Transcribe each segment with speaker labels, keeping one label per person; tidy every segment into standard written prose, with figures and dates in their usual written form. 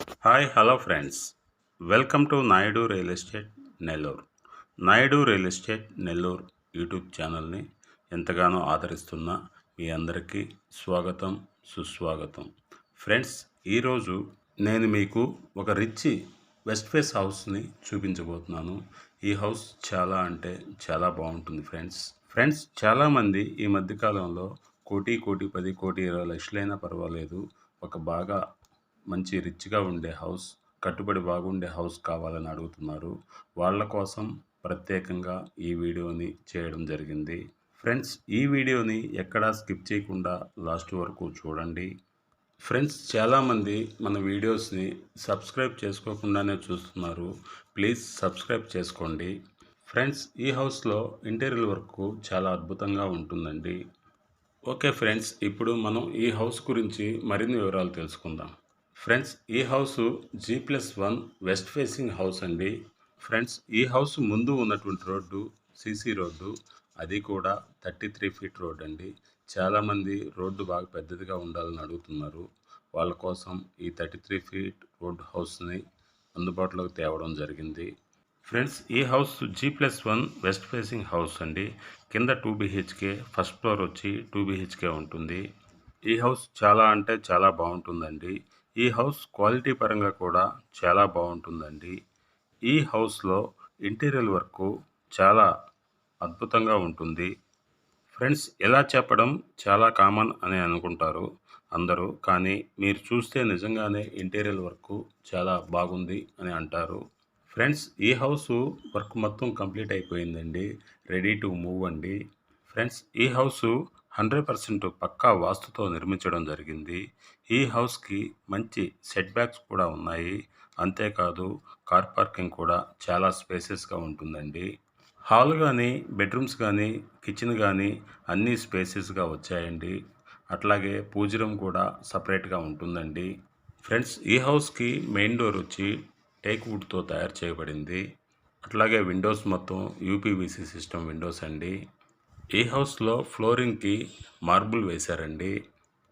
Speaker 1: Hello friends. Welcome to Naidu real estate Nellore. Naidu real estate Nellore YouTube ఛానల్ని ఎంతగానో ఆదరిస్తున్న మీ అందరికీ స్వాగతం, సుస్వాగతం. ఫ్రెండ్స్, ఈరోజు నేను మీకు ఒక రిచ్ వెస్ట్ ఫేస్ హౌస్ని చూపించబోతున్నాను. ఈ హౌస్ చాలా అంటే చాలా బాగుంటుంది ఫ్రెండ్స్, చాలామంది ఈ మధ్యకాలంలో కోటి, కోటి 10, కోటి 20 లక్షలైనా పర్వాలేదు, ఒక బాగా మంచి రిచ్గా ఉండే హౌస్, కట్టుబడి బాగుండే హౌస్ కావాలని అడుగుతున్నారు. వాళ్ళ కోసం ప్రత్యేకంగా ఈ వీడియోని చేయడం జరిగింది. ఫ్రెండ్స్, ఈ వీడియోని ఎక్కడా స్కిప్ చేయకుండా లాస్ట్ వరకు చూడండి. ఫ్రెండ్స్, చాలామంది మన వీడియోస్ని సబ్స్క్రైబ్ చేసుకోకుండానే చూస్తున్నారు. ప్లీజ్ సబ్స్క్రైబ్ చేసుకోండి. ఫ్రెండ్స్, ఈ హౌస్లో ఇంటీరియర్ వర్క్ చాలా అద్భుతంగా ఉంటుందండి. ఓకే ఫ్రెండ్స్, ఇప్పుడు మనం ఈ హౌస్ గురించి మరిన్ని వివరాలు తెలుసుకుందాం. ఫ్రెండ్స్, ఈ house G+1 west facing house అండి. ఫ్రెండ్స్, ఈ హౌస్ ముందు ఉన్నటువంటి రోడ్డు సీసీ రోడ్డు, అది కూడా 33 ఫీట్ రోడ్ అండి. చాలామంది రోడ్డు బాగా పెద్దదిగా ఉండాలని అడుగుతున్నారు. వాళ్ళ కోసం ఈ 33 ఫీట్ రోడ్ హౌస్ని అందుబాటులోకి తేవడం జరిగింది. ఫ్రెండ్స్, ఈ house G+1 west facing house అండి. కింద 2 BHK, ఫస్ట్ ఫ్లోర్ వచ్చి 2 BHK ఉంటుంది. ఈ హౌస్ చాలా అంటే చాలా బాగుంటుందండి. ఈ హౌస్ క్వాలిటీ పరంగా కూడా చాలా బాగుంటుందండి. ఈ హౌస్లో ఇంటీరియర్ వర్క్ చాలా అద్భుతంగా ఉంటుంది. ఫ్రెండ్స్, ఎలా చెప్పడం చాలా కామన్ అని అనుకుంటారు అందరూ, కానీ మీరు చూస్తే నిజంగానే ఇంటీరియర్ వర్క్ చాలా బాగుంది అని అంటారు. ఫ్రెండ్స్, ఈ హౌస్ వర్క్ మొత్తం కంప్లీట్ అయిపోయిందండి. రెడీ టు మూవ్ అండి. ఫ్రెండ్స్, ఈ హౌస్ 100% పక్కా వాస్తుతో నిర్మించడం జరిగింది. ఈ హౌస్కి మంచి సెట్ బ్యాక్స్ కూడా ఉన్నాయి. అంతేకాదు, కార్ పార్కింగ్ కూడా చాలా స్పేసెస్గా ఉంటుందండి. హాల్ కానీ, బెడ్రూమ్స్ కానీ, కిచెన్ కానీ అన్నీ స్పేసెస్గా వచ్చాయండి. అట్లాగే పూజ రూమ్ కూడా సపరేట్గా ఉంటుందండి. ఫ్రెండ్స్, ఈ హౌస్కి మెయిన్ డోర్ వచ్చి టేక్ వుడ్తో తయారు చేయబడింది. అట్లాగే విండోస్ మొత్తం యూపీవీసీ సిస్టమ్ విండోస్ అండి. ఈ హౌస్లో ఫ్లోరింగ్కి మార్బుల్ వేశారండి.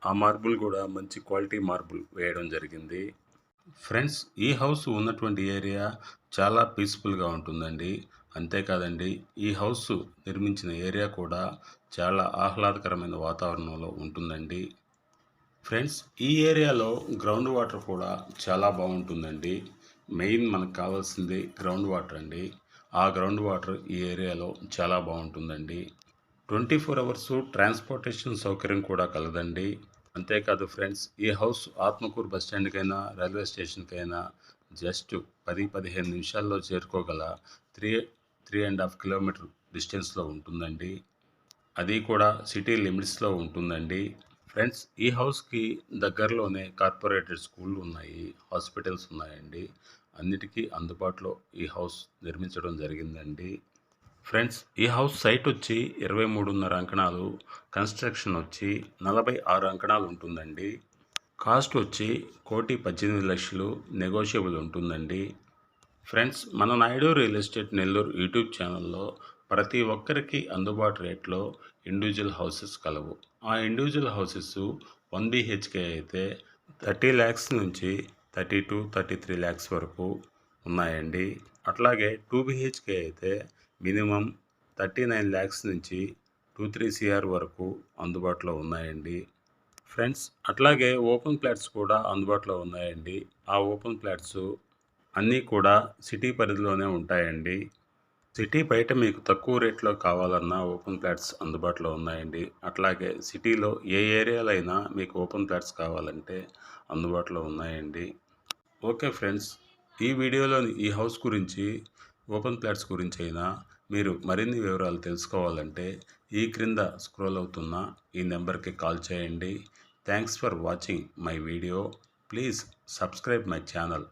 Speaker 1: ఆ మార్బుల్ కూడా మంచి క్వాలిటీ మార్బుల్ వేయడం జరిగింది. ఫ్రెండ్స్, ఈ హౌస్ ఉన్నటువంటి ఏరియా చాలా పీస్ఫుల్గా ఉంటుందండి. అంతేకాదండి, ఈ హౌస్ నిర్మించిన ఏరియా కూడా చాలా ఆహ్లాదకరమైన వాతావరణంలో ఉంటుందండి. ఫ్రెండ్స్, ఈ ఏరియాలో గ్రౌండ్ వాటర్ కూడా చాలా బాగుంటుందండి. మెయిన్ మనకు కావాల్సింది గ్రౌండ్ వాటర్ అండి. ఆ గ్రౌండ్ వాటర్ ఈ ఏరియాలో చాలా బాగుంటుందండి. 24 అవర్స్ ట్రాన్స్పోర్టేషన్ సౌకర్యం కూడా కలదండి. అంతేకాదు ఫ్రెండ్స్, ఈ హౌస్ ఆత్మకూరు బస్ స్టాండ్కైనా, రైల్వే స్టేషన్కైనా జస్ట్ 10-15 నిమిషాల్లో చేరుకోగల 3.5 కిలోమీటర్ డిస్టెన్స్లో ఉంటుందండి. అది కూడా సిటీ లిమిట్స్లో ఉంటుందండి. ఫ్రెండ్స్, ఈ హౌస్కి దగ్గరలోనే కార్పొరేటెడ్ స్కూళ్ళు ఉన్నాయి, హాస్పిటల్స్ ఉన్నాయండి. అన్నిటికీ అందుబాటులో ఈ హౌస్ నిర్మించడం జరిగిందండి. ఫ్రెండ్స్, ఈ హౌస్ సైట్ వచ్చి 23.5 అంకణాలు, కన్స్ట్రక్షన్ వచ్చి 46 అంకణాలు ఉంటుందండి. కాస్ట్ వచ్చి 1,18,00,000 నెగోషియబుల్ ఉంటుందండి. ఫ్రెండ్స్, మన Naidu real estate Nellore YouTube ఛానల్లో ప్రతి ఒక్కరికి అందుబాటు రేట్లో ఇండివిజువల్ హౌసెస్ కలవు. ఆ ఇండివిజువల్ హౌసెస్ 1 BHK అయితే 30 lakhs నుంచి 32-33 lakhs వరకు ఉన్నాయండి. అట్లాగే 2 BHK అయితే మినిమం 39 lakhs నుంచి 2-3 CR వరకు అందుబాటులో ఉన్నాయండి. ఫ్రెండ్స్, అట్లాగే ఓపెన్ ప్లాట్స్ కూడా అందుబాటులో ఉన్నాయండి. ఆ ఓపెన్ ప్లాట్స్ అన్నీ కూడా సిటీ పరిధిలోనే ఉంటాయండి. సిటీ బయట మీకు తక్కువ రేట్లో కావాలన్నా ఓపెన్ ప్లాట్స్ అందుబాటులో ఉన్నాయండి. అట్లాగే సిటీలో ఏ ఏరియాలో అయినా మీకు ఓపెన్ ప్లాట్స్ కావాలంటే అందుబాటులో ఉన్నాయండి. ఓకే ఫ్రెండ్స్, ఈ వీడియోలోని ఈ హౌస్ గురించి, ఓపెన్ ప్లాట్స్ గురించి అయినా మీరు మరిన్ని వివరాలు తెలుసుకోవాలంటే ఈ క్రింద స్క్రోల్ అవుతున్న ఈ నెంబర్కి కాల్ చేయండి. Thanks for watching my video. Please subscribe my channel.